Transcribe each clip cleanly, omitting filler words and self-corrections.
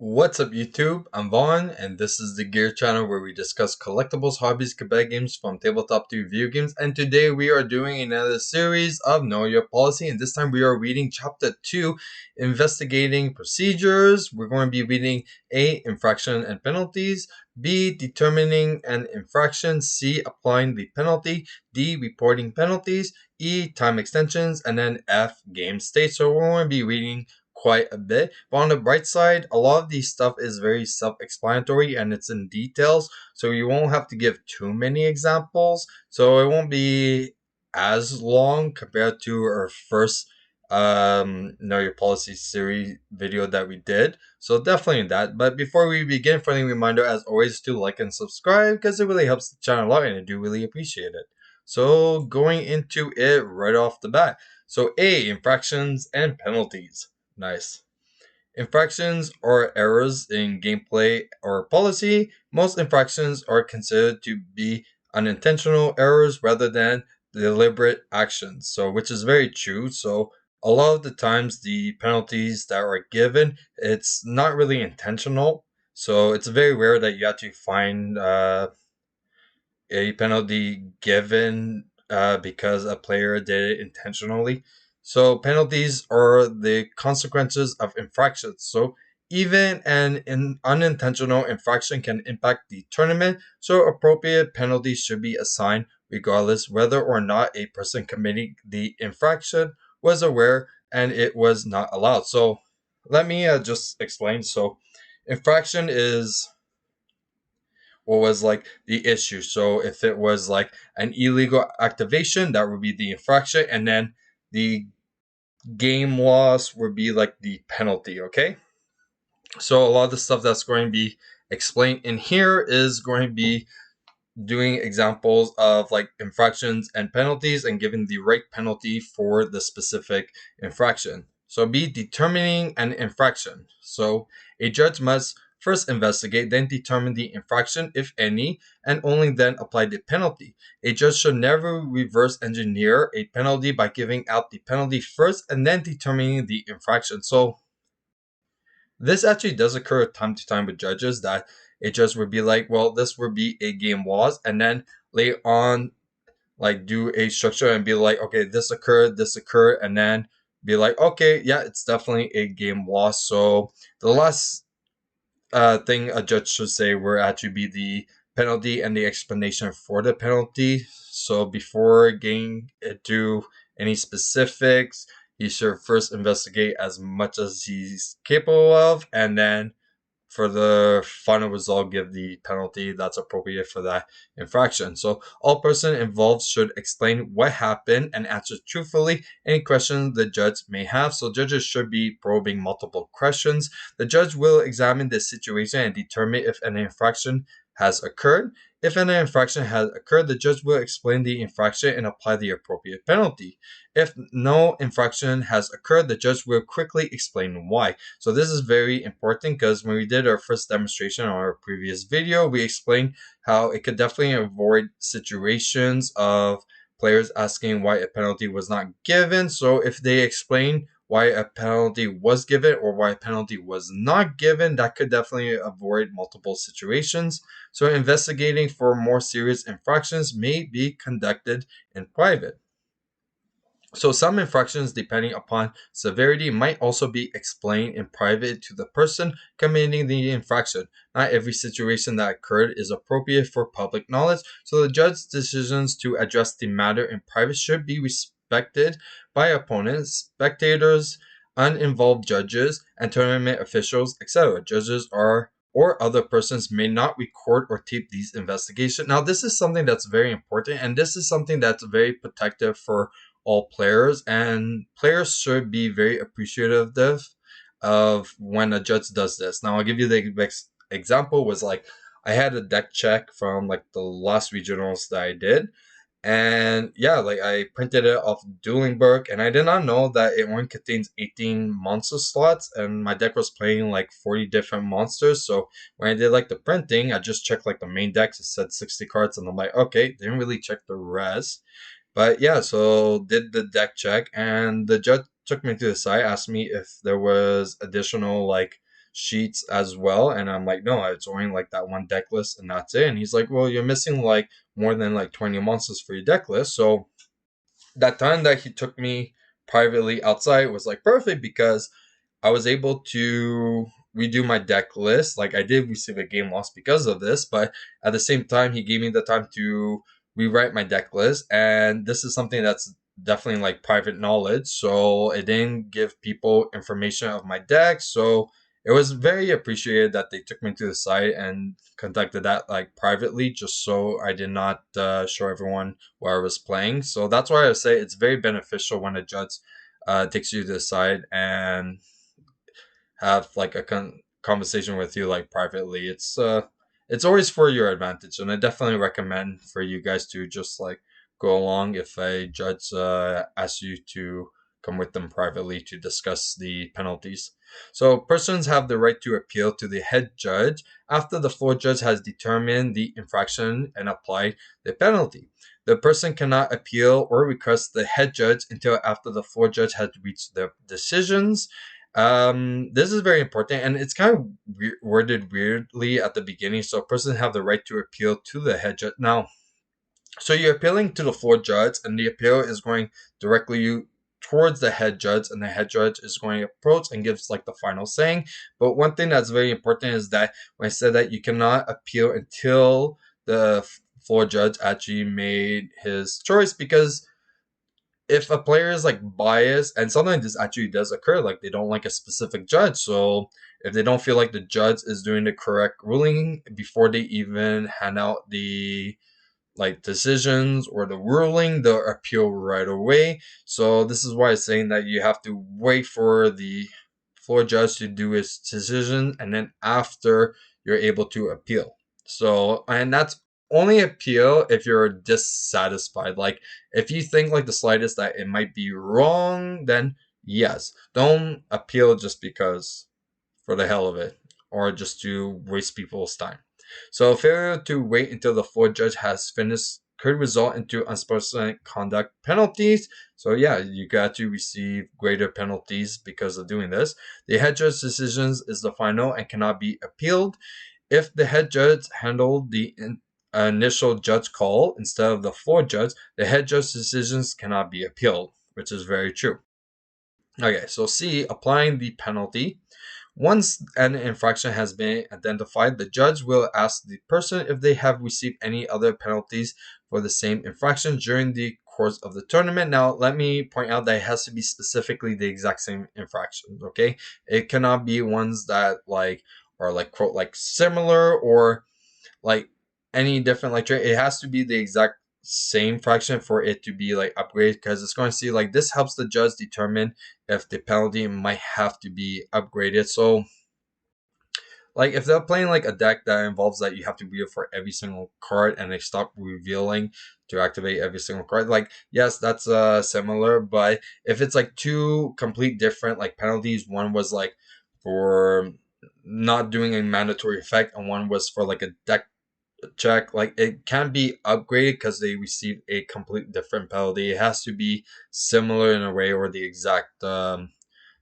What's up YouTube? I'm Vaughn and this is the Gear channel where we discuss collectibles, hobbies, competitive games from tabletop to video games, and today we are doing another series of Know Your Policy, and this time we are reading chapter 2, Investigating Procedures. We're going to be reading A, Infraction and Penalties, B, Determining an Infraction, C, Applying the Penalty, D, Reporting Penalties, E, Time Extensions, and then F, Game State. So we're going to be reading quite a bit, but on the bright side, a lot of these stuff is very self-explanatory and it's in details, so you won't have to give too many examples, so it won't be as long compared to our first Know Your Policy series video that we did. So definitely that. But before we begin, friendly reminder as always to like and subscribe because it really helps the channel a lot and I do really appreciate it. So going into it right off the bat. So A, infractions and penalties. Nice. Infractions are errors in gameplay or policy. Most infractions are considered to be unintentional errors rather than deliberate actions. So, which is very true. So, a lot of the times the penalties that are given, it's not really intentional. So, it's very rare that you actually find a penalty given because a player did it intentionally. So penalties are the consequences of infractions. So even an unintentional infraction can impact the tournament, so appropriate penalties should be assigned regardless whether or not a person committing the infraction was aware and it was not allowed. So let me just explain. So infraction is what was like the issue. So if it was like an illegal activation, that would be the infraction, and then the game loss would be like the penalty. Okay, so a lot of the stuff that's going to be explained in here is going to be doing examples of like infractions and penalties and giving the right penalty for the specific infraction. So B, determining an infraction. So a judge must first investigate, then determine the infraction, if any, and only then apply the penalty. A judge should never reverse engineer a penalty by giving out the penalty first and then determining the infraction. So this actually does occur time to time with judges, that a judge would be like, well, this would be a game loss, and then later on, like do a structure and be like, okay, this occurred, and then be like, okay, yeah, it's definitely a game loss. So the last thing a judge should say will actually be the penalty and the explanation for the penalty. So before getting into any specifics, he should first investigate as much as he's capable of, and then for the final result, give the penalty that's appropriate for that infraction. So all person involved should explain what happened and answer truthfully any questions the judge may have. So judges should be probing multiple questions. The judge will examine the situation and determine if an infraction has occurred. If an infraction has occurred, the judge will explain the infraction and apply the appropriate penalty. If no infraction has occurred, the judge will quickly explain why. So this is very important because when we did our first demonstration on our previous video, we explained how it could definitely avoid situations of players asking why a penalty was not given. So if they explain why a penalty was given or why a penalty was not given, that could definitely avoid multiple situations. So investigating for more serious infractions may be conducted in private. So some infractions, depending upon severity, might also be explained in private to the person committing the infraction. Not every situation that occurred is appropriate for public knowledge, so the judge's decisions to address the matter in private should be respected by opponents, spectators, uninvolved judges, and tournament officials, etc. Judges or other persons may not record or tape these investigations. Now, this is something that's very important, and this is something that's very protective for all players, and players should be very appreciative of when a judge does this. Now I'll give you the example was like I had a deck check from like the last regionals that I did, and yeah, like I printed it off duelingbook, and I did not know that it only contains 18 monster slots, and my deck was playing like 40 different monsters. So when I did like the printing, I just checked like the main decks, it said 60 cards, and I'm like, okay, didn't really check the rest. But yeah, so did the deck check, and the judge took me to the side, asked me if there was additional like sheets as well. And I'm like, no, it's only like that one deck list and that's it. And he's like, well, you're missing like more than like 20 monsters for your deck list. So that time that he took me privately outside was like perfect because I was able to redo my deck list. Like I did receive a game loss because of this, but at the same time, he gave me the time to rewrite my deck list. And this is something that's definitely like private knowledge. So it didn't give people information of my deck. So it was very appreciated that they took me to the site and conducted that like privately, just so I did not show everyone where I was playing. So that's why I say it's very beneficial when a judge takes you to the side and have like a conversation with you like privately. It's always for your advantage, and I definitely recommend for you guys to just like go along if a judge asks you to come with them privately to discuss the penalties. So persons have the right to appeal to the head judge after the floor judge has determined the infraction and applied the penalty. The person cannot appeal or request the head judge until after the floor judge has reached their decisions. This is very important, and it's kind of worded weirdly at the beginning. So, a person have the right to appeal to the head judge. Now, so you're appealing to the floor judge, and the appeal is going directly towards the head judge, and the head judge is going to approach and gives like the final saying. But one thing that's very important is that when I said that you cannot appeal until the floor judge actually made his choice, because if a player is like biased, and sometimes this actually does occur, like they don't like a specific judge, so if they don't feel like the judge is doing the correct ruling before they even hand out the like decisions or the ruling, they'll appeal right away. So this is why I'm saying that you have to wait for the floor judge to do his decision, and then after you're able to appeal. So, and that's only appeal if you're dissatisfied. Like if you think like the slightest that it might be wrong, then yes, don't appeal just because for the hell of it or just to waste people's time. So failure to wait until the floor judge has finished could result into unsportsmanlike conduct penalties. So yeah, you got to receive greater penalties because of doing this. The head judge's decisions is the final and cannot be appealed. If the head judge handled the initial judge call instead of the floor judge, the head judge's decisions cannot be appealed, which is very true. Okay, so C, applying the penalty. Once an infraction has been identified, the judge will ask the person if they have received any other penalties for the same infraction during the course of the tournament. Now, let me point out that it has to be specifically the exact same infraction, okay? It cannot be ones that like are like quote like similar or like any different like it has to be the exact same fraction for it to be like upgraded, because it's going to see like this helps the judge determine if the penalty might have to be upgraded. So like if they're playing like a deck that involves that you have to reveal for every single card and they stop revealing to activate every single card, like yes, that's similar. But if it's like two complete different like penalties, one was like for not doing a mandatory effect and one was for like a deck check, like it can be upgraded because they receive a complete different penalty. It has to be similar in a way or the exact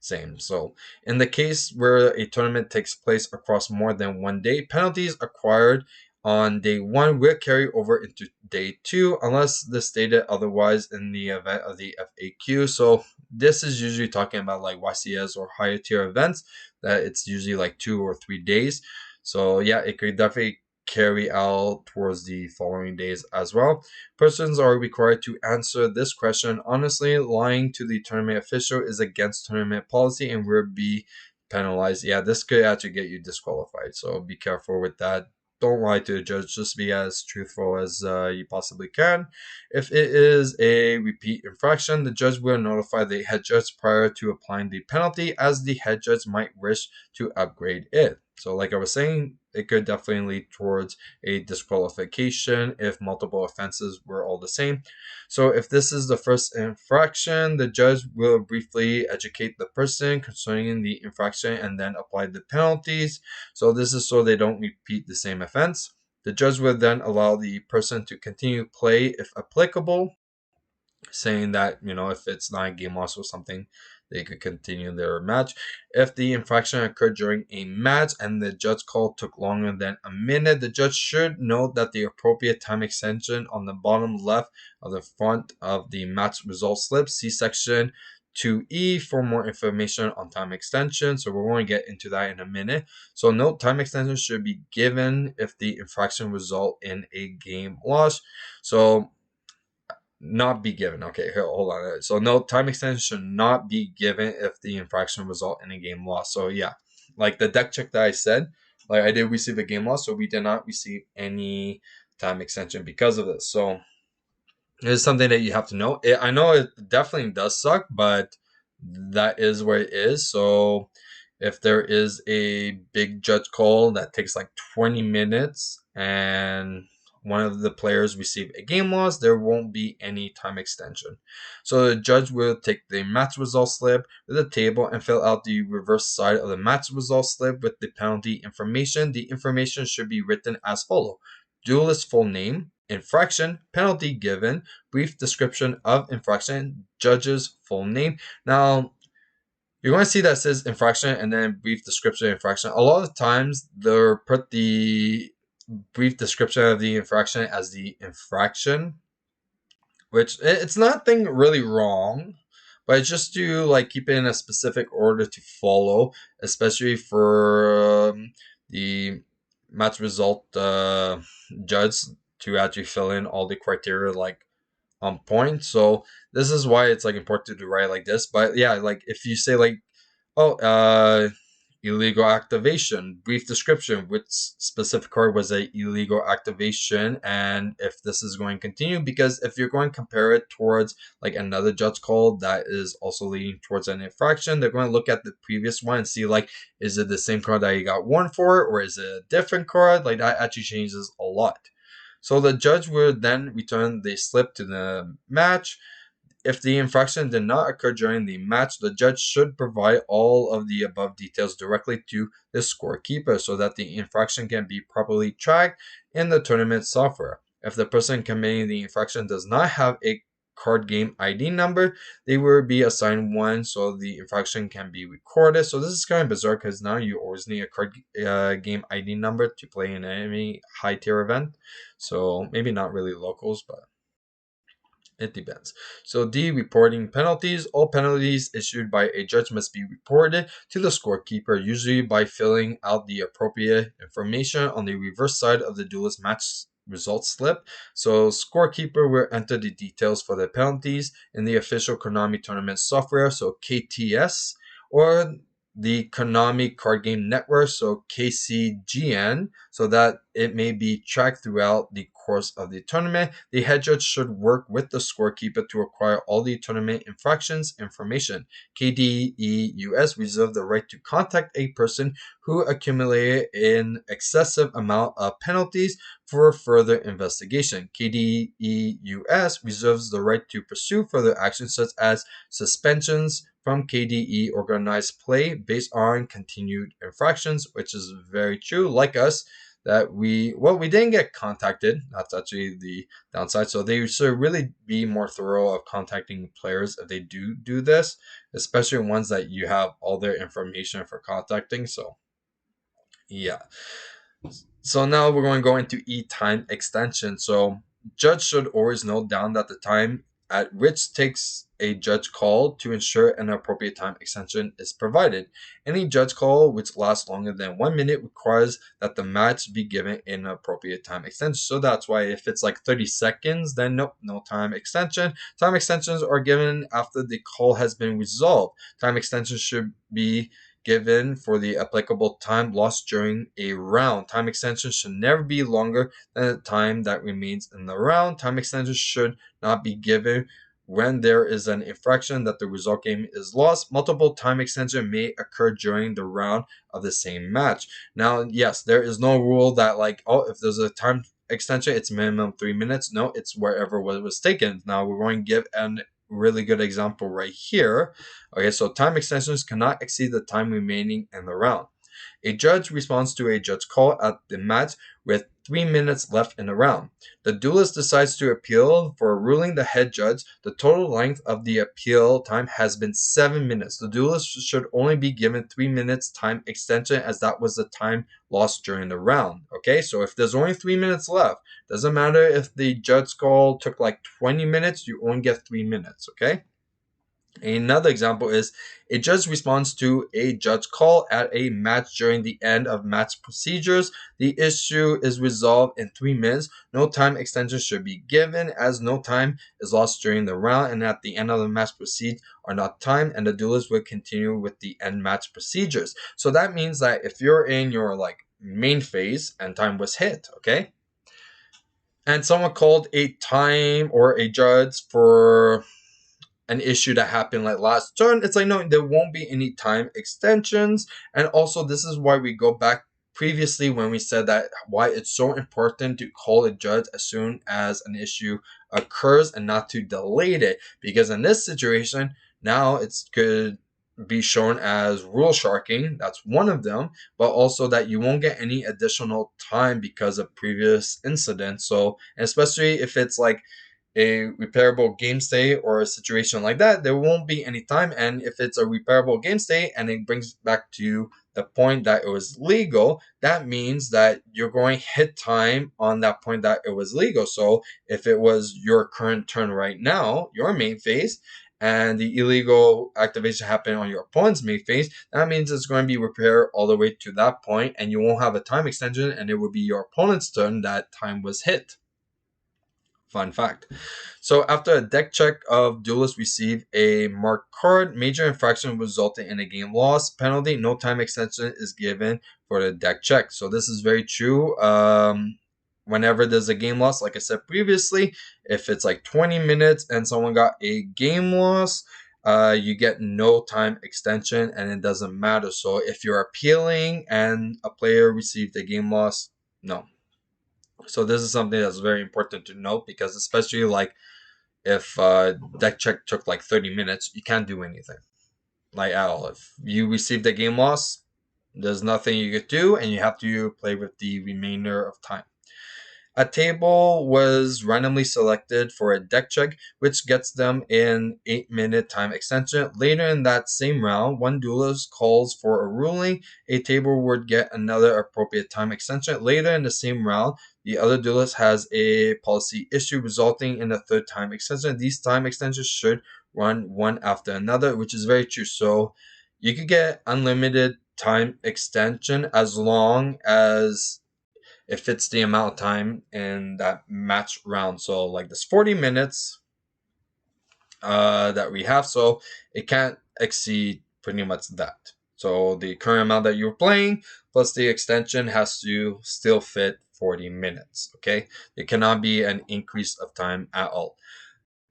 same. So in the case where a tournament takes place across more than one day, penalties acquired on day one will carry over into day two unless the stated otherwise in the event of the FAQ. So this is usually talking about like YCS or higher tier events that it's usually like 2 or 3 days. So yeah, it could definitely carry out towards the following days as well. Persons are required to answer this question honestly. Lying to the tournament official is against tournament policy and will be penalized. Yeah, this could actually get you disqualified, so be careful with that. Don't lie to the judge. Just be as truthful as you possibly can. If it is a repeat infraction, the judge will notify the head judge prior to applying the penalty, as the head judge might wish to upgrade it. So like I was saying, it could definitely lead towards a disqualification if multiple offenses were all the same. So if this is the first infraction, the judge will briefly educate the person concerning the infraction and then apply the penalties. So this is so they don't repeat the same offense. The judge will then allow the person to continue play if applicable, saying that, you know, if it's not a game loss or something, they could continue their match. If the infraction occurred during a match and the judge call took longer than a minute, the judge should note that the appropriate time extension on the bottom left of the front of the match result slip. See section 2E for more information on time extension. So we're going to get into that in a minute. So note time extension should be given if the infraction result in a game loss. So not be given. Okay, here, hold on. So no, time extension should not be given if the infraction result in a game loss. So yeah, like the deck check that I said, like I did receive a game loss, so we did not receive any time extension because of this. So it's something that you have to know. I know it definitely does suck, but that is where it is. So if there is a big judge call that takes like 20 minutes and one of the players receive a game loss, there won't be any time extension. So the judge will take the match result slip with the table and fill out the reverse side of the match result slip with the penalty information. The information should be written as follows: duelist full name, infraction, penalty given, brief description of infraction, judge's full name. Now, you're going to see that says infraction and then brief description of infraction. A lot of times, they'll put the brief description of the infraction as the infraction, which it's nothing really wrong, but it's just to like keep it in a specific order to follow, especially for the match result judge to actually fill in all the criteria like on point. So this is why it's like important to write like this. But yeah, like if you say like, oh, illegal activation, brief description, which specific card was a illegal activation, and if this is going to continue, because if you're going to compare it towards like another judge call that is also leading towards an infraction, they're going to look at the previous one and see like, is it the same card that you got warned for, or is it a different card? Like that actually changes a lot. So the judge will then return the slip to the match. If the infraction did not occur during the match, the judge should provide all of the above details directly to the scorekeeper so that the infraction can be properly tracked in the tournament software. If the person committing the infraction does not have a card game ID number, they will be assigned one so the infraction can be recorded. So this is kind of bizarre because now you always need a card game ID number to play in any high tier event. So maybe not really locals, but it depends. So D, reporting penalties. All penalties issued by a judge must be reported to the scorekeeper, usually by filling out the appropriate information on the reverse side of the duelist match result slip. So scorekeeper will enter the details for the penalties in the official Konami tournament software, so KTS, or the Konami card game network, so KCGN, so that it may be tracked throughout the course of the tournament. The head judge should work with the scorekeeper to acquire all the tournament infractions information. KDEUS reserve the right to contact a person who accumulated an excessive amount of penalties for further investigation. KDEUS reserves the right to pursue further actions such as suspensions from KDE organized play based on continued infractions, which is very true. Like us, that we didn't get contacted. That's actually the downside. So they should really be more thorough of contacting players if they do this, especially ones that you have all their information for contacting. So yeah. So now we're going to go into time extension. So judge should always note down that the time at which takes a judge call to ensure an appropriate time extension is provided. Any judge call which lasts longer than 1 minute requires that the match be given an appropriate time extension. So that's why if it's like 30 seconds, then nope, no time extension. Time extensions are given after the call has been resolved. Time extensions should be given for the applicable time lost during a round. Time extensions should never be longer than the time that remains in the round. Time extensions should not be given when there is an infraction that the result game is lost. Multiple time extension may occur during the round of the same match. Now, yes, there is no rule that like, oh, if there's a time extension, it's minimum 3 minutes. No, it's wherever it was taken. Now we're going to give an really good example right here. Okay, so time extensions cannot exceed the time remaining in the round. A judge responds to a judge call at the match with 3 minutes left in the round. The duelist decides to appeal for a ruling the head judge. The total length of the appeal time has been 7 minutes. The duelist should only be given 3 minutes time extension, as that was the time lost during the round. Okay, so if there's only 3 minutes left, doesn't matter if the judge call took like 20 minutes, you only get 3 minutes. Okay. Another example is a judge responds to a judge call at a match during the end of match procedures. The issue is resolved in 3 minutes. No time extension should be given, as no time is lost during the round, and at the end of the match proceeds are not timed, and the duelist will continue with the end match procedures. So that means that if you're in your main phase and time was hit, okay, and someone called a time or a judge for an issue that happened like last turn, it's like, no, there won't be any time extensions. And also, this is why we go back previously when we said that why it's so important to call a judge as soon as an issue occurs and not to delay it, because in this situation now it's could be shown as rule sharking. That's one of them, but also that you won't get any additional time because of previous incidents. So especially if it's like a repairable game state or a situation like that, there won't be any time. And if it's a repairable game state and it brings back to the point that it was legal, that means that you're going to hit time on that point that it was legal. So if it was your current turn right now, your main phase, and the illegal activation happened on your opponent's main phase, that means it's going to be repaired all the way to that point, and you won't have a time extension, and it will be your opponent's turn that time was hit. Fun fact. So after a deck check of duelists receive a marked card, major infraction resulting in a game loss penalty, no time extension is given for the deck check. So this is very true. Whenever there's a game loss, like I said previously, if it's like 20 minutes and someone got a game loss, you get no time extension and it doesn't matter. So if you're appealing and a player received a game loss, no. So this is something that's very important to note, because especially like if deck check took like 30 minutes, you can't do anything like at all. If you received a game loss, there's nothing you could do, and you have to play with the remainder of time. A table was randomly selected for a deck check, which gets them an 8-minute time extension. Later in that same round, one duelist calls for a ruling. A table would get another appropriate time extension. Later in the same round, the other duelist has a policy issue resulting in a third time extension. These time extensions should run one after another, which is very true. So you could get unlimited time extension as long as it fits the amount of time in that match round. So like this 40 minutes that we have, so it can't exceed pretty much that. So the current amount that you're playing plus the extension has to still fit 40 minutes. Okay, it cannot be an increase of time at all.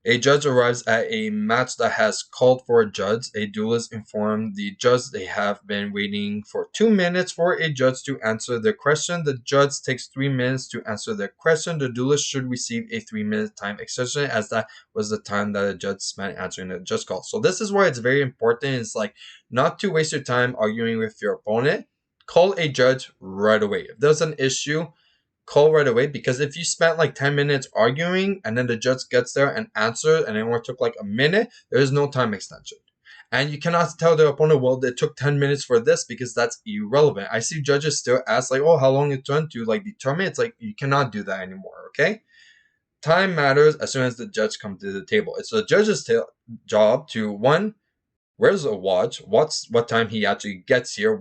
A judge arrives at a match that has called for a judge. A duelist informs the judge they have been waiting for 2 minutes for a judge to answer their question. The judge takes 3 minutes to answer their question. The duelist should receive a 3-minute time extension, as that was the time that the judge spent answering the judge call. So this is why it's very important. It's like not to waste your time arguing with your opponent. Call a judge right away. If there's an issue, call right away, because if you spent like 10 minutes arguing and then the judge gets there and answers and it only took like a minute, there is no time extension. And you cannot tell the opponent, well, it took 10 minutes for this, because that's irrelevant. I see judges still ask like, oh, how long it took to like determine. It's like, you cannot do that anymore. Okay, time matters as soon as the judge comes to the table. It's the judge's job to, one, where's the watch, what time he actually gets here,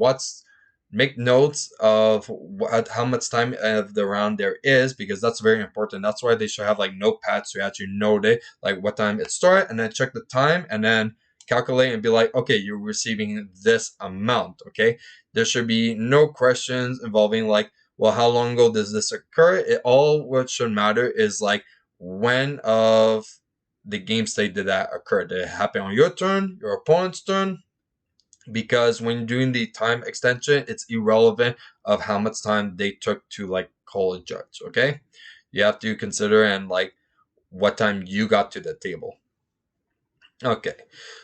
make notes of how much time of the round there is, because that's very important. That's why they should have like notepads to actually note it, like what time it started, and then check the time and then calculate and be like, okay, you're receiving this amount. Okay, there should be no questions involving like, well, how long ago does this occur? What should matter is like, when of the game state did that occur? Did it happen on your turn, your opponent's turn? Because when doing the time extension, it's irrelevant of how much time they took to like call a judge. Okay, you have to consider and like what time you got to the table. Okay,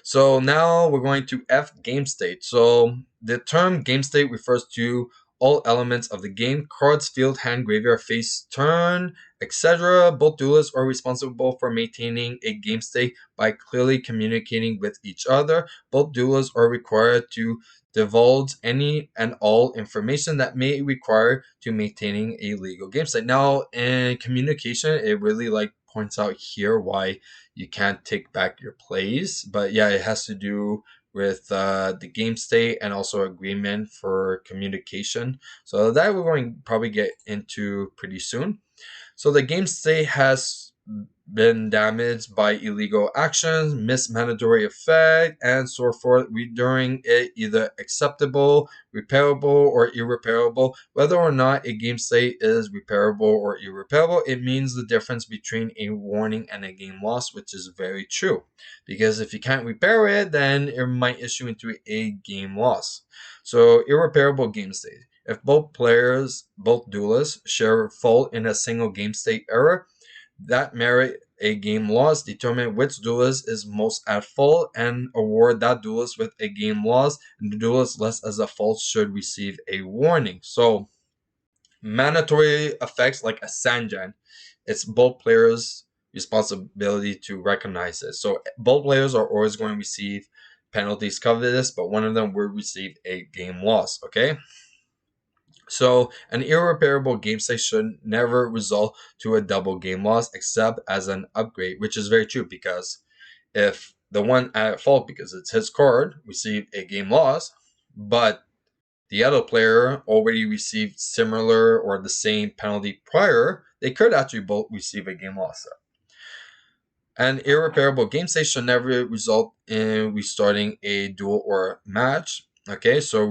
so now we're going to F game state. So the term game state refers to all elements of the game: cards, field, hand, graveyard, face, turn, etc. Both duelists are responsible for maintaining a game state by clearly communicating with each other. Both duelists are required to divulge any and all information that may require to maintaining a legal game state. Now, in communication, it really points out here why you can't take back your plays. But yeah, it has to do with the game state and also agreement for communication. So that we're going to probably get into pretty soon. So the game state has been damaged by illegal actions, missed mandatory effect, and so forth, rendering it either acceptable, repairable, or irreparable. Whether or not a game state is repairable or irreparable, it means the difference between a warning and a game loss, which is very true. Because if you can't repair it, then it might issue into a game loss. So irreparable game state. If both players, both duelists, share fault in a single game state error, that merit a game loss, determine which duelist is most at fault, and award that duelist with a game loss, and the duelist less as a fault should receive a warning. So, mandatory effects like a Sanjan, it's both players' responsibility to recognize it. So, both players are always going to receive penalties cover this, but one of them will receive a game loss, okay? So, an irreparable game state should never result to a double game loss except as an upgrade, which is very true because if the one at fault because it's his card received a game loss, but the other player already received similar or the same penalty prior, they could actually both receive a game loss. An irreparable game state should never result in restarting a duel or match. Okay, so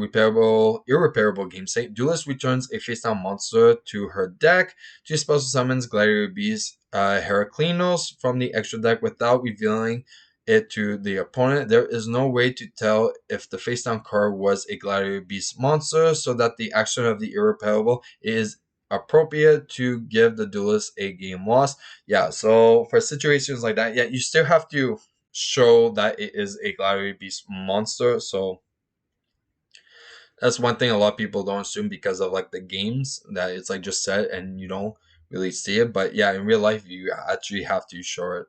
irreparable game state. Duelist returns a face-down monster to her deck. She special summons Gladiator Beast Heraklinos from the extra deck without revealing it to the opponent. There is no way to tell if the face-down card was a Gladiator Beast monster, so that the action of the irreparable is appropriate to give the duelist a game loss. Yeah, so for situations like that, yeah, you still have to show that it is a Gladiator Beast monster. So that's one thing a lot of people don't assume because of the games that it's just set and you don't really see it. But yeah, in real life, you actually have to show it.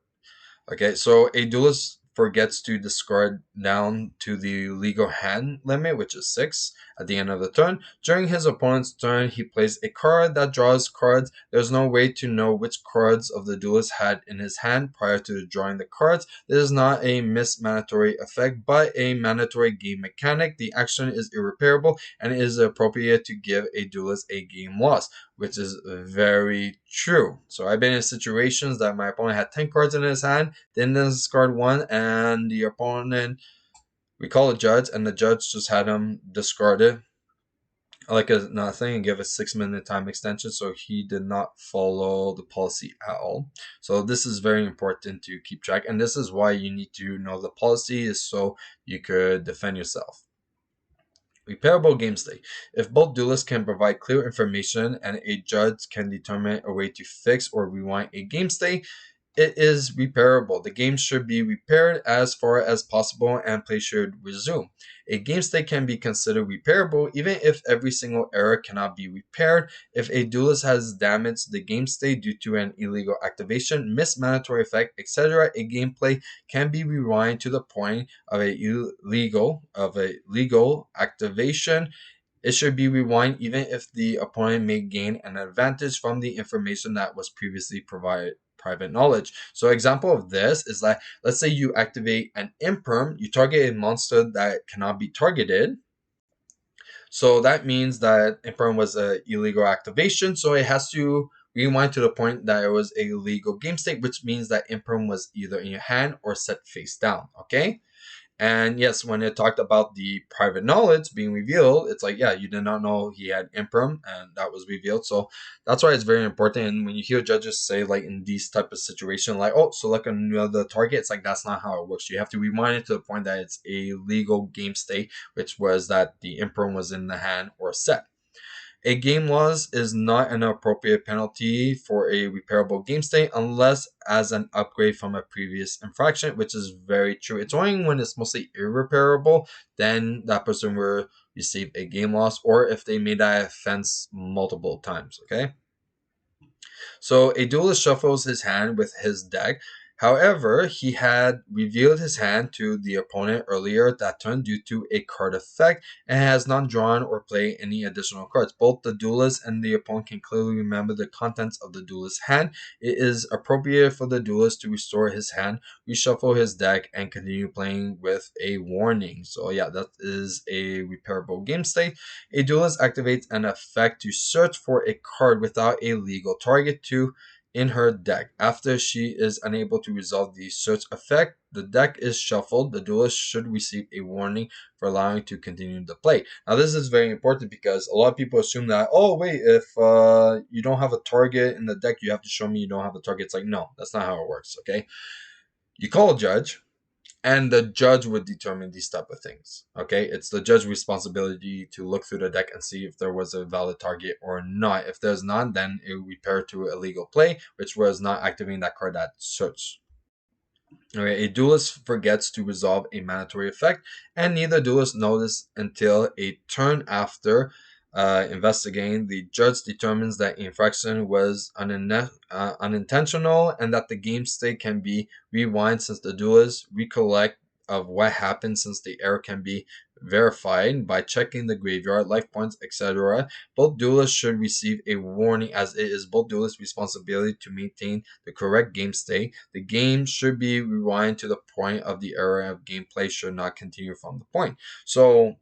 Okay, so a duelist forgets to discard down to the legal hand limit, which is 6, at the end of the turn. During his opponent's turn, he plays a card that draws cards. There's no way to know which cards of the duelist had in his hand prior to drawing the cards. This is not a missed mandatory effect, but a mandatory game mechanic. The action is irreparable and it is appropriate to give a duelist a game loss, which is very true. So I've been in situations that my opponent had 10 cards in his hand, then discard one, and the opponent, we call a judge, and the judge just had him discard it like nothing and give a 6-minute time extension. So he did not follow the policy at all. So this is very important to keep track, and this is why you need to know the policy, is so you could defend yourself. Repairable game state. If both duelists can provide clear information and a judge can determine a way to fix or rewind a game state, it is repairable. The game should be repaired as far as possible and play should resume. A game state can be considered repairable even if every single error cannot be repaired. If a duelist has damaged the game state due to an illegal activation, missed mandatory effect, etc., a gameplay can be rewind to the point of a legal activation. It should be rewind even if the opponent may gain an advantage from the information that was previously provided. Private knowledge. So example of this is that let's say you activate an imperm, you target a monster that cannot be targeted. So that means that imperm was an illegal activation, so it has to rewind to the point that it was a legal game state, which means that imperm was either in your hand or set face down. Okay. And yes, when it talked about the private knowledge being revealed, it's yeah, you did not know he had imperm, and that was revealed. So that's why it's very important. And when you hear judges say in these type of situation, oh, select another target, it's that's not how it works. You have to rewind it to the point that it's a legal game state, which was that the imperm was in the hand or set. A game loss is not an appropriate penalty for a repairable game state unless as an upgrade from a previous infraction, which is very true. It's only when it's mostly irreparable, then that person will receive a game loss, or if they made that offense multiple times, okay? So a duelist shuffles his hand with his deck. However, he had revealed his hand to the opponent earlier that turn due to a card effect and has not drawn or played any additional cards. Both the duelist and the opponent can clearly remember the contents of the duelist's hand. It is appropriate for the duelist to restore his hand, reshuffle his deck, and continue playing with a warning. So yeah, that is a repairable game state. A duelist activates an effect to search for a card without a legal target to in her deck. After she is unable to resolve the search effect, the deck is shuffled. The duelist should receive a warning for allowing to continue the play. Now, this is very important because a lot of people assume that, oh, wait, if you don't have a target in the deck, you have to show me you don't have a target. It's like, no, that's not how it works, okay? You call a judge, and the judge would determine these type of things, okay? It's the judge's responsibility to look through the deck and see if there was a valid target or not. If there's none, then it would repair to illegal play, which was not activating that card that search. Okay, a duelist forgets to resolve a mandatory effect, and neither duelist notice until a turn after investigating. The judge determines that infraction was unintentional and that the game state can be rewind since the duelist recollect of what happened since the error can be verified by checking the graveyard, life points, etc. Both duelists should receive a warning as it is both duelists' responsibility to maintain the correct game state. The game should be rewind to the point of the error of gameplay should not continue from the point. So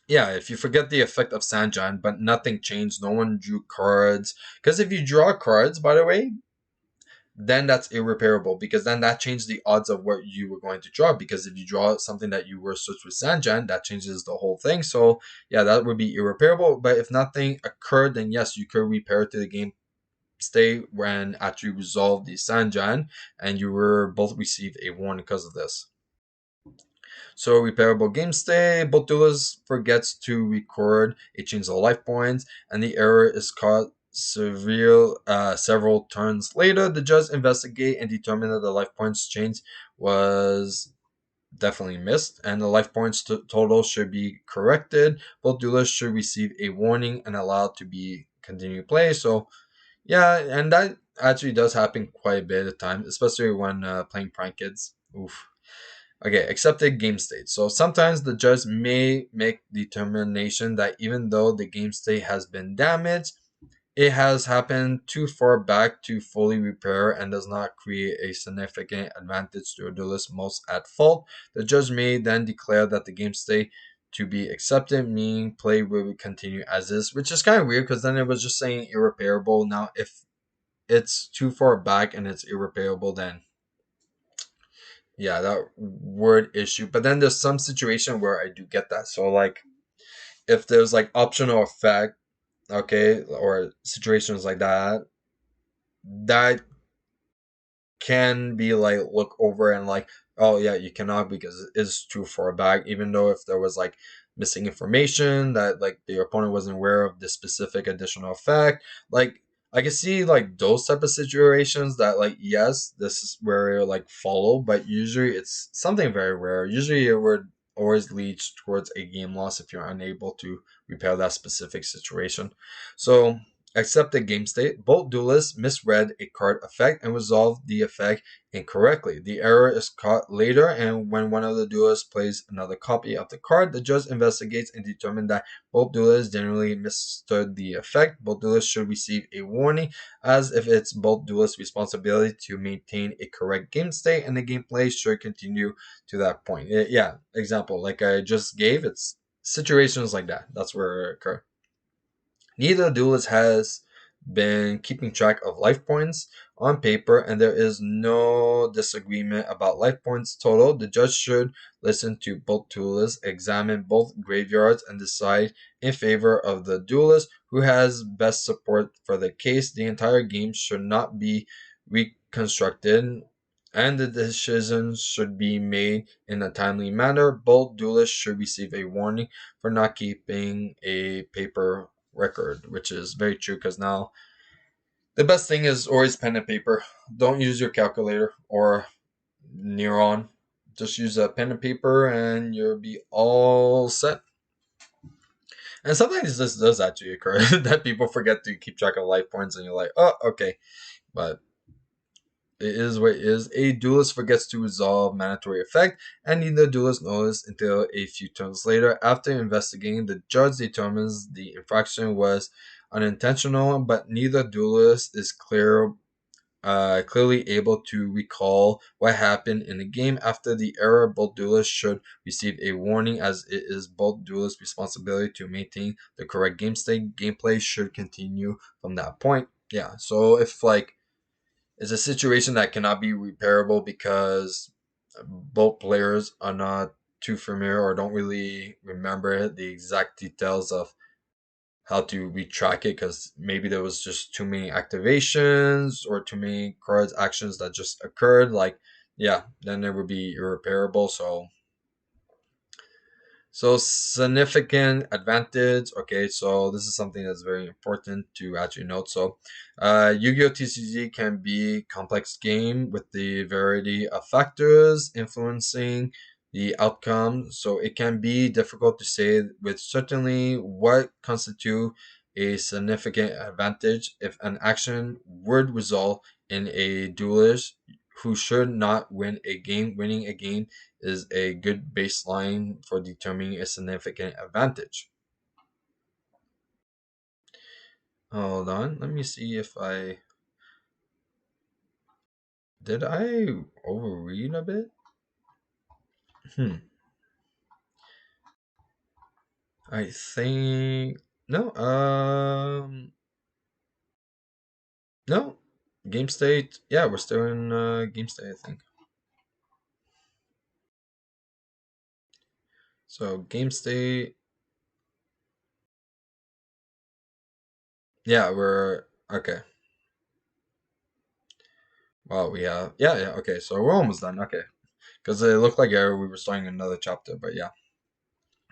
yeah, if you forget the effect of Sanjan, but nothing changed, no one drew cards. Because if you draw cards, by the way, then that's irreparable because then that changed the odds of what you were going to draw. Because if you draw something that you were switched with Sanjan, that changes the whole thing. So yeah, that would be irreparable. But if nothing occurred, then yes, you could repair to the game state when after you resolve the Sanjan, and you were both received a warning because of this. So repairable game state, both duelist forgets to record a change of life points, and the error is caught several turns later. The judge investigate and determine that the life points change was definitely missed, and the life points total should be corrected. Both duelists should receive a warning and allowed to be continue play. So yeah, and that actually does happen quite a bit of time, especially when playing prank kids. Oof. Okay, accepted game state. So sometimes the judge may make determination that even though the game state has been damaged, it has happened too far back to fully repair and does not create a significant advantage to a duelist most at fault. The judge may then declare that the game state to be accepted, meaning play will continue as is, which is kind of weird because then it was just saying irreparable. Now, if it's too far back and it's irreparable, then yeah, that word issue. But then there's some situation where I do get that. So like if there's like optional effect, okay, or situations like that, that can be like look over and like, oh yeah, you cannot because it is too far back, even though if there was like missing information that like the opponent wasn't aware of the specific additional effect. Like I can see like those type of situations that like yes, this is where it like follow, but usually it's something very rare. Usually it would always lead towards a game loss if you're unable to repair that specific situation. So accept the game state. Both duelists misread a card effect and resolved the effect incorrectly. The error is caught later, and when one of the duelists plays another copy of the card, the judge investigates and determines that both duelists generally misunderstood the effect. Both duelists should receive a warning, as if it's both duelists' responsibility to maintain a correct game state, and the gameplay should continue to that point. Yeah, example like I just gave. It's situations like that. That's where it occurs. Neither duelist has been keeping track of life points on paper, and there is no disagreement about life points total. The judge should listen to both duelists, examine both graveyards, and decide in favor of the duelist who has best support for the case. The entire game should not be reconstructed and the decisions should be made in a timely manner. Both duelists should receive a warning for not keeping a paper record, which is very true because now the best thing is always pen and paper. Don't use your calculator or Neuron. Just use a pen and paper and you'll be all set. And sometimes this does actually occur that people forget to keep track of life points and you're like, oh, okay. But it is what it is. A duelist forgets to resolve mandatory effect, and neither duelist knows until a few turns later. After investigating, the judge determines the infraction was unintentional, but neither duelist is clearly able to recall what happened in the game after the error. Both duelists should receive a warning, as it is both duelists' responsibility to maintain the correct game state. Gameplay should continue from that point. Yeah, so if like it's a situation that cannot be repairable because both players are not too familiar or don't really remember the exact details of how to retrack it because maybe there was just too many activations or too many cards actions that just occurred, like yeah, then it would be irreparable. So significant advantage. Okay, so this is something that's very important to actually note. So, Yu-Gi-Oh TCG can be complex game with the variety of factors influencing the outcome. So it can be difficult to say with certainty what constitute a significant advantage if an action would result in a duelist who should not win a game. Winning a game is a good baseline for determining a significant advantage. Hold on, let me see if I overread a bit. Hmm. I think no. No. Game state. Yeah, we're still in game state. I think so. Game state. Yeah, we're okay. Well, we have yeah. Okay, so we're almost done. Okay, because it looked like we were starting another chapter, but yeah.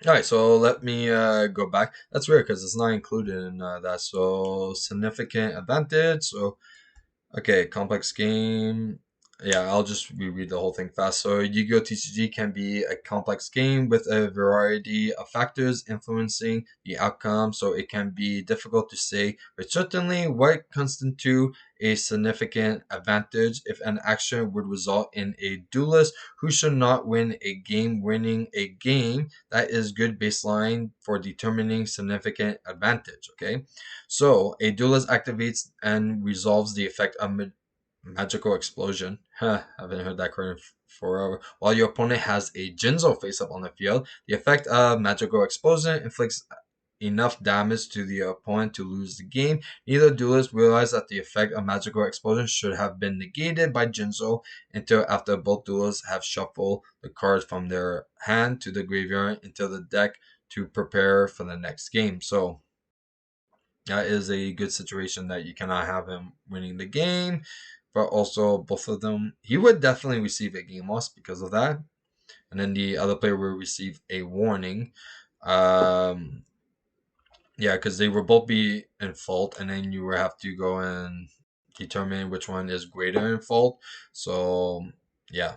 All right, so let me go back. That's weird because it's not included in that. So significant advantage. So okay, complex game. Yeah, I'll just reread the whole thing fast. So Yu-Gi-Oh! TCG can be a complex game with a variety of factors influencing the outcome. So it can be difficult to say, but certainly what constitute a significant advantage if an action would result in a duelist who should not win a game. Winning a game, that is good baseline for determining significant advantage. Okay, so a duelist activates and resolves the effect of magical explosion. Huh, haven't heard that card in forever. While your opponent has a Jinzo face up on the field, the effect of magical explosion inflicts enough damage to the opponent to lose the game. Neither duelist realized that the effect of magical explosion should have been negated by Jinzo until after both duelists have shuffled the cards from their hand to the graveyard into the deck to prepare for the next game. So that is a good situation that you cannot have him winning the game, but also both of them, he would definitely receive a game loss because of that, and then the other player will receive a warning. Um, yeah, because they will both be in fault, and then you will have to go and determine which one is greater in fault. So yeah,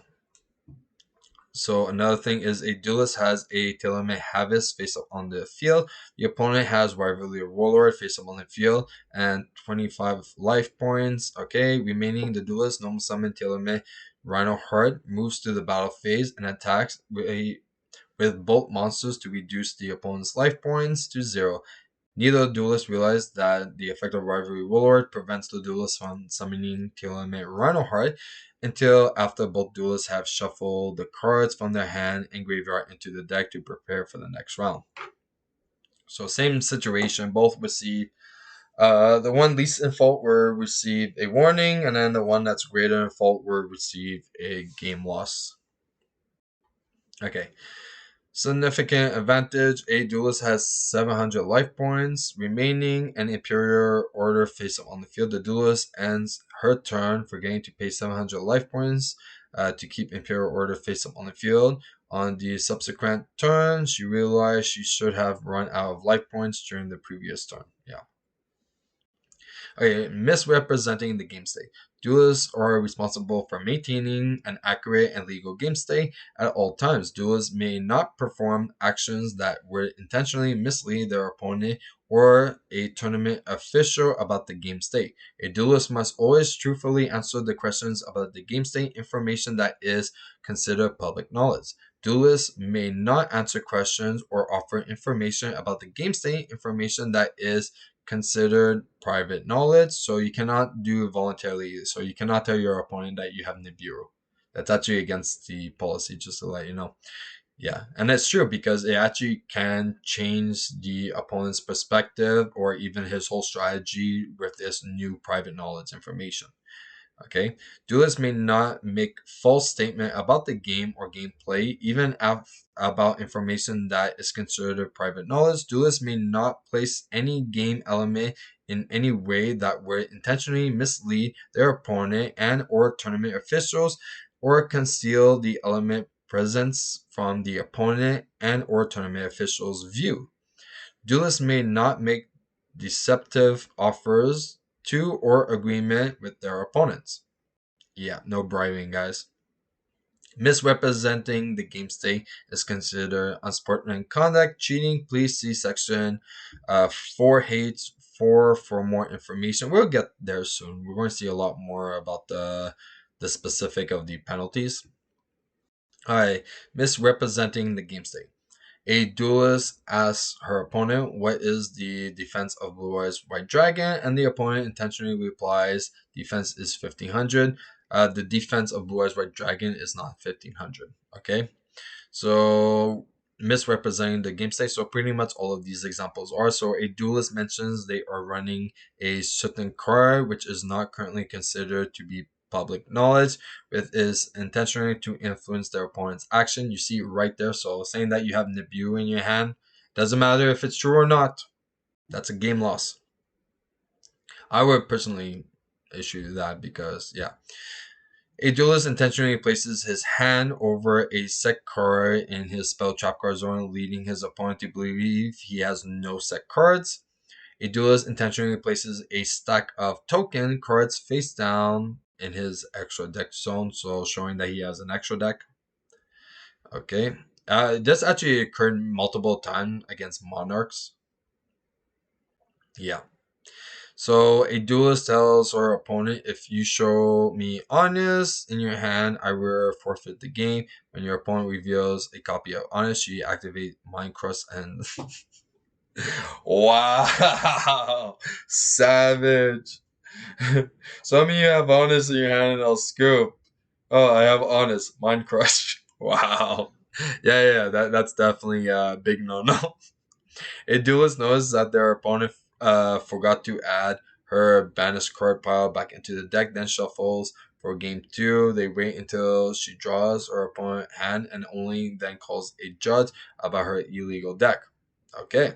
so another thing is a duelist has a Telemate Havis face up on the field. The opponent has Rivalry Warlord face up on the field and 25 life points. Okay, remaining the duelist normal summon Telemate Rhino Heart moves to the battle phase and attacks with both monsters to reduce the opponent's life points to 0. Neither duelist realized that the effect of Rivalry Warlord prevents the duelist from summoning Telemate Rhinoheart until after both duelists have shuffled the cards from their hand and graveyard into the deck to prepare for the next round. So same situation, both receive the one least in fault will receive a warning, and then the one that's greater in fault will receive a game loss. Okay. Significant advantage. A duelist has 700 life points remaining and Imperial Order face up on the field. The duelist ends her turn forgetting to pay 700 life points to keep Imperial Order face up on the field. On the subsequent turn, she realized she should have run out of life points during the previous turn. Yeah. Okay, misrepresenting the game state. Duelists are responsible for maintaining an accurate and legal game state at all times. Duelists may not perform actions that would intentionally mislead their opponent or a tournament official about the game state. A duelist must always truthfully answer the questions about the game state information that is considered public knowledge. Duelists may not answer questions or offer information about the game state information that is considered private knowledge, so you cannot do it voluntarily. So you cannot tell your opponent that you have Nibiru. That's actually against the policy, just to let you know. Yeah, and it's true because it actually can change the opponent's perspective or even his whole strategy with this new private knowledge information. Okay, duelists may not make false statement about the game or gameplay, even about information that is considered private knowledge. Duelists may not place any game element in any way that would intentionally mislead their opponent and or tournament officials, or conceal the element presence from the opponent and or tournament officials' view. Duelists may not make deceptive offers to or agreement with their opponents. Yeah, no bribing, guys. Misrepresenting the game state is considered unsportsmanlike conduct, cheating. Please see section 4H 4 for more information. We'll get there soon. We're going to see a lot more about the specific of the penalties. Alright, misrepresenting the game state. A duelist asks her opponent what is the defense of Blue Eyes White Dragon, and the opponent intentionally replies, defense is 1500. The defense of Blue Eyes White Dragon is not 1500. Okay, so misrepresenting the game state. So pretty much all of these examples are. So a duelist mentions they are running a certain card which is not currently considered to be public knowledge, with is intentionally to influence their opponent's action. You see right there. So saying that you have Nibiru in your hand, doesn't matter if it's true or not. That's a game loss. I would personally issue that because yeah. A duelist intentionally places his hand over a set card in his spell trap card zone, leading his opponent to believe he has no set cards. A duelist intentionally places a stack of token cards face down in his extra deck zone, so showing that he has an extra deck. Okay. This actually occurred multiple times against Monarchs. Yeah. So a duelist tells her opponent, if you show me Honest in your hand, I will forfeit the game. When your opponent reveals a copy of Honest, she activates Mind Crust and wow, savage. Some of you have Honest in your hand and I'll scoop. Oh, I have Honest, Mind Crush. Wow. Yeah, that's definitely a big no-no. A duelist knows that their opponent forgot to add her banished card pile back into the deck, then shuffles for game 2. They wait until she draws her opponent's hand and only then calls a judge about her illegal deck. Okay.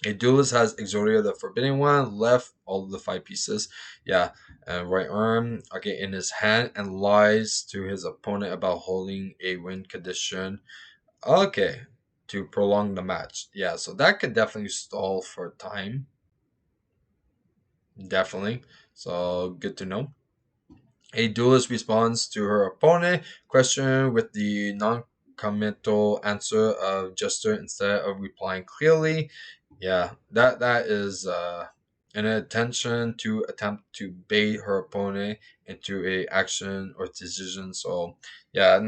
A duelist has Exodia the Forbidden One, left all of the 5 pieces, yeah, and right arm, okay, in his hand, and lies to his opponent about holding a win condition. Okay, to prolong the match. Yeah, so that could definitely stall for time. Definitely. So good to know. A duelist responds to her opponent question with the non-committal answer of gesture instead of replying clearly. Yeah, that is an intention to attempt to bait her opponent into a action or decision. So yeah,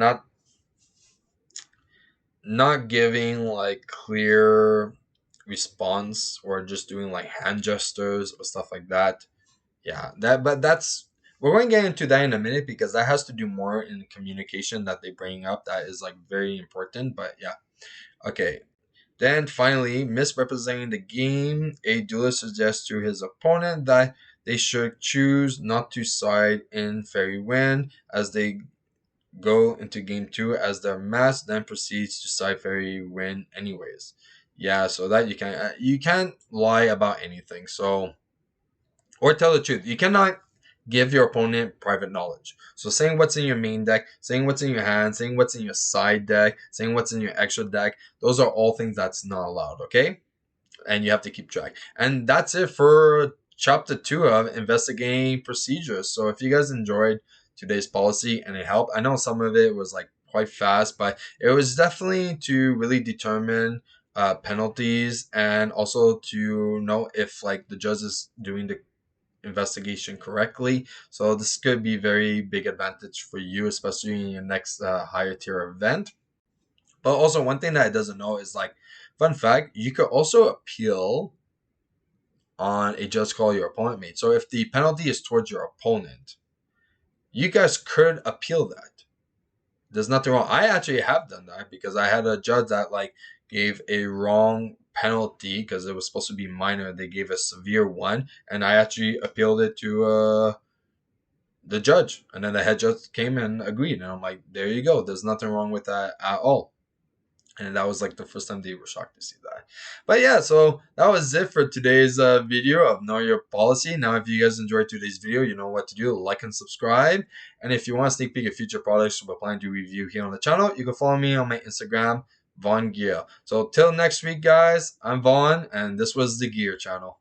not giving like clear response or just doing like hand gestures or stuff like that. Yeah, that's we're going to get into that in a minute because that has to do more in communication that they bring up that is like very important. But yeah, okay. Then finally, misrepresenting the game, a duelist suggests to his opponent that they should choose not to side in Fairy Wind as they go into game 2 as their match then proceeds to side ferry win anyways. Yeah, so that you can't lie about anything. So, or tell the truth. You cannot give your opponent private knowledge. So saying what's in your main deck, saying what's in your hand, saying what's in your side deck, saying what's in your extra deck, those are all things that's not allowed, okay? And you have to keep track. And that's it for chapter 2 of investigating procedures. So if you guys enjoyed today's policy and it helped, I know some of it was like quite fast, but it was definitely to really determine penalties and also to know if like the judge is doing the investigation correctly. So this could be very big advantage for you, especially in your next higher tier event. But also one thing that I doesn't know is like, fun fact, you could also appeal on a judge call your opponent made. So if the penalty is towards your opponent, you guys could appeal that. There's nothing wrong. I actually have done that because I had a judge that like gave a wrong penalty because it was supposed to be minor. They gave a severe one, and I actually appealed it to the judge, and then the head judge came and agreed, and I'm like, there you go. There's nothing wrong with that at all. And that was like the first time they were shocked to see that. But yeah, so that was it for today's video of Know Your Policy. Now, if you guys enjoyed today's video, you know what to do. Like and subscribe. And if you want to sneak peek at future products we're planning to review here on the channel, you can follow me on my Instagram, VaughnGear. So till next week, guys, I'm Vaughn, and this was the Gear Channel.